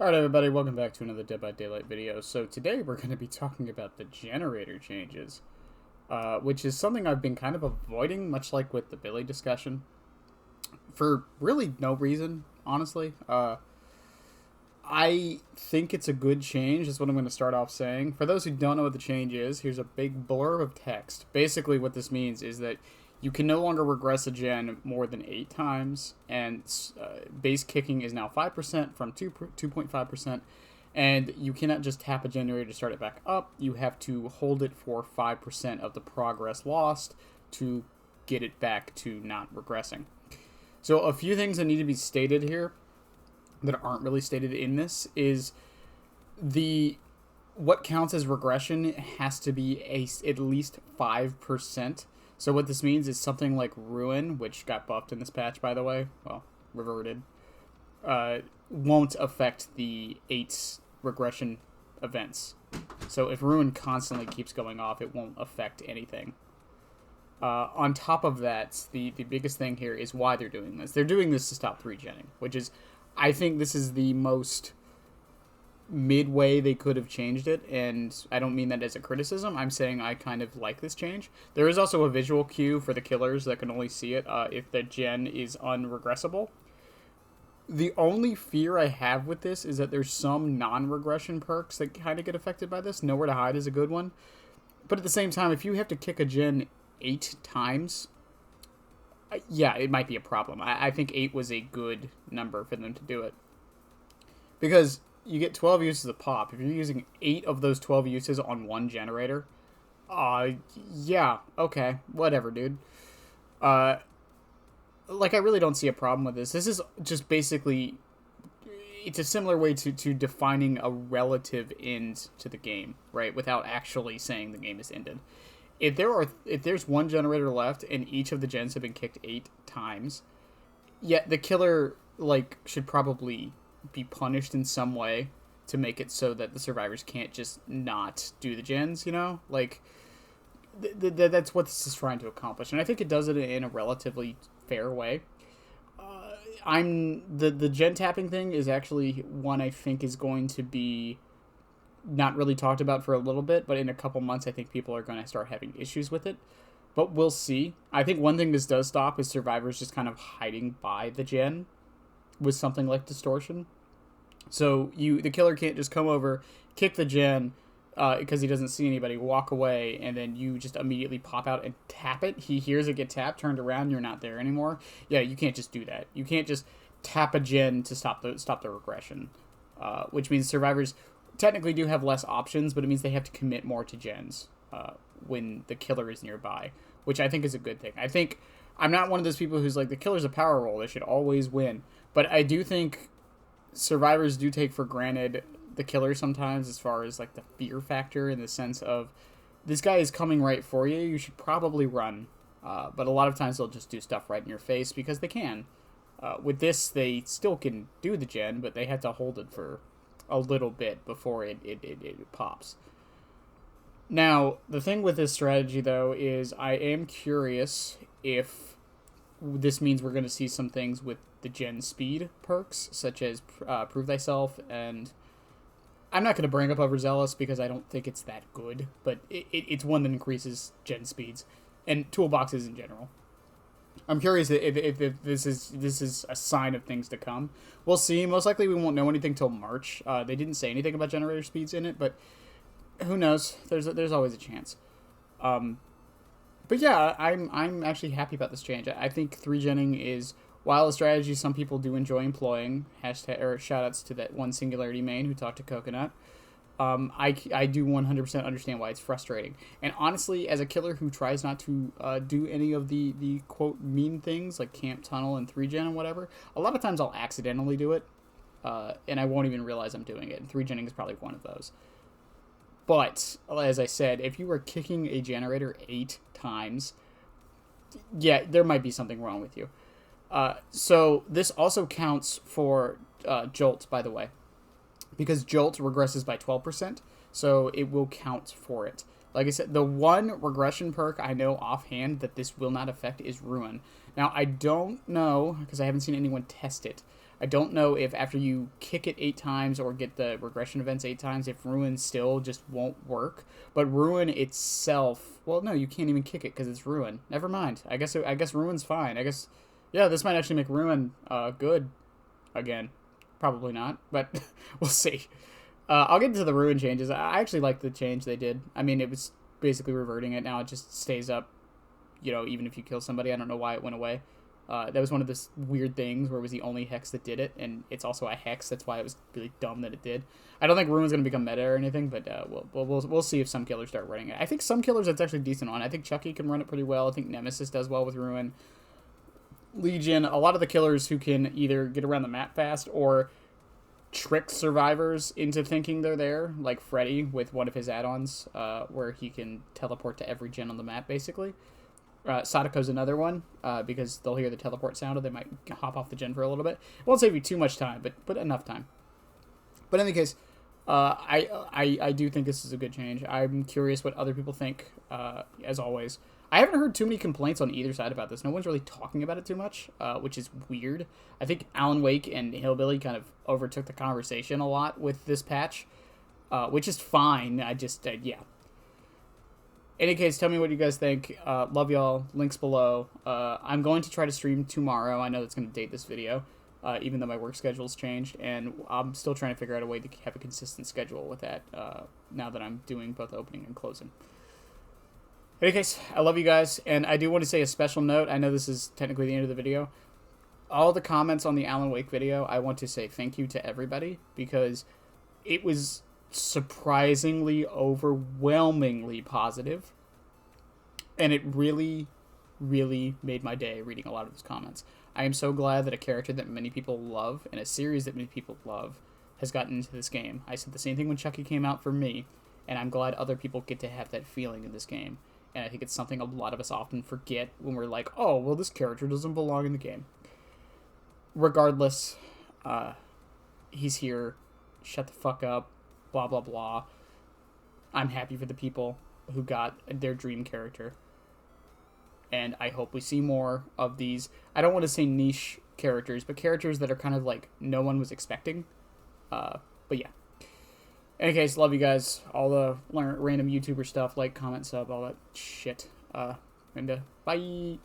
Alright everybody, welcome back to another Dead by Daylight video. So today we're going to be talking about the generator changes, which is something I've been kind of avoiding, much like with the Billy discussion, for really no reason, honestly. I think it's a good change, is what I'm going to start off saying. For those who don't know what the change is, here's a big blurb of text. Basically what this means is that you can no longer regress a gen more than 8 times, and base kicking is now 5% from 2.5%, and you cannot just tap a generator to start it back up. You have to hold it for 5% of the progress lost to get it back to not regressing. So a few things that need to be stated here that aren't really stated in this is the what counts as regression has to be at least 5%. So what this means is something like Ruin, which got buffed in this patch, by the way, well, reverted, won't affect the 8 regression events. So if Ruin constantly keeps going off, it won't affect anything. On top of that, the biggest thing here is why they're doing this. They're doing this to stop 3-genning, which is, I think this is the most midway they could have changed it, and I don't mean that as a criticism. I'm saying I kind of like this change. There is also a visual cue for the killers that can only see it if the gen is unregressible. The only fear I have with this is that there's some non-regression perks that kind of get affected by this. Nowhere to Hide is a good one. But at the same time, if you have to kick a gen 8 times, yeah, it might be a problem. I think 8 was a good number for them to do it. Because you get 12 uses of pop. If you're using 8 of those 12 uses on one generator, yeah, okay, whatever, dude. I really don't see a problem with this. This is just basically, it's a similar way to defining a relative end to the game, right? Without actually saying the game is ended. If there's one generator left and each of the gens have been kicked 8 times, yeah, the killer, should probably be punished in some way to make it so that the survivors can't just not do the gens, you know? That's what this is trying to accomplish. And I think it does it in a relatively fair way. The gen tapping thing is actually one I think is going to be not really talked about for a little bit, but in a couple months I think people are going to start having issues with it. But we'll see. I think one thing this does stop is survivors just kind of hiding by the gen with something like distortion. So the killer can't just come over, kick the gen because he doesn't see anybody, walk away, and then you just immediately pop out and tap it. He hears it get tapped, turned around, you're not there anymore. Yeah, you can't just do that. You can't just tap a gen to stop the regression, which means survivors technically do have less options, but it means they have to commit more to gens when the killer is nearby, which I think is a good thing. I think I'm not one of those people who's like, the killer's a power roll, they should always win. But I do think survivors do take for granted the killer sometimes, as far as the fear factor, in the sense of, this guy is coming right for you, you should probably run. But a lot of times they'll just do stuff right in your face because they can. With this, they still can do the gen, but they have to hold it for a little bit before it pops. Now, the thing with this strategy, though, is I am curious if this means we're going to see some things with the gen speed perks, such as Prove Thyself, and I'm not going to bring up Overzealous because I don't think it's that good, but it's one that increases gen speeds and toolboxes in general. I'm curious if this is a sign of things to come. We'll see. Most likely we won't know anything till March. They didn't say anything about generator speeds in it, but who knows? There's always a chance. But yeah, I'm actually happy about this change. I think 3-genning is, while a strategy some people do enjoy employing, shoutouts to that one Singularity main who talked to Coconut, I do 100% understand why it's frustrating. And honestly, as a killer who tries not to do any of the quote mean things like camp, tunnel, and 3-gen and whatever, a lot of times I'll accidentally do it, and I won't even realize I'm doing it. And 3-genning is probably one of those. But, as I said, if you were kicking a generator 8 times, yeah, there might be something wrong with you. So this also counts for Jolt, by the way, because Jolt regresses by 12%, so it will count for it. Like I said, the one regression perk I know offhand that this will not affect is Ruin. Now, I don't know, because I haven't seen anyone test it, I don't know if after you kick it 8 times or get the regression events 8 times, if Ruin still just won't work. But Ruin itself, well, no, you can't even kick it because it's Ruin. Never mind. I guess Ruin's fine. I guess, yeah, this might actually make Ruin good again. Probably not, but we'll see. I'll get into the Ruin changes. I actually like the change they did. I mean, it was basically reverting it. Now it just stays up, even if you kill somebody. I don't know why it went away. That was one of those weird things where it was the only hex that did it, and it's also a hex. That's why it was really dumb that it did. I don't think Ruin's going to become meta or anything, but we'll see if some killers start running it. I think some killers it's actually decent on. I think Chucky can run it pretty well. I think Nemesis does well with Ruin. Legion, a lot of the killers who can either get around the map fast or trick survivors into thinking they're there, like Freddy with one of his add-ons, where he can teleport to every gen on the map, basically. Sadako's another one, because they'll hear the teleport sound, or they might hop off the gen for a little bit. It won't save you too much time, but enough time. But in any case, I do think this is a good change. I'm curious what other people think, as always. I haven't heard too many complaints on either side about this. No one's really talking about it too much, which is weird. I think Alan Wake and Hillbilly kind of overtook the conversation a lot with this patch, which is fine. I just, yeah. In any case, tell me what you guys think. Love y'all. Links below. I'm going to try to stream tomorrow. I know that's going to date this video, even though my work schedule's changed, and I'm still trying to figure out a way to have a consistent schedule with that, now that I'm doing both opening and closing. In any case, I love you guys, and I do want to say a special note. I know this is technically the end of the video. All the comments on the Alan Wake video, I want to say thank you to everybody, because it was surprisingly, overwhelmingly positive, and it really, really made my day reading a lot of those comments. I am so glad that a character that many people love, and a series that many people love, has gotten into this game. I said the same thing when Chucky came out for me, and I'm glad other people get to have that feeling in this game. And I think it's something a lot of us often forget when we're like, oh, well, this character doesn't belong in the game. Regardless, he's here. Shut the fuck up. Blah, blah, blah. I'm happy for the people who got their dream character. And I hope we see more of these. I don't want to say niche characters, but characters that are kind of like no one was expecting. But yeah. In any case, love you guys. All the random YouTuber stuff, like, comment, sub, all that shit. And bye.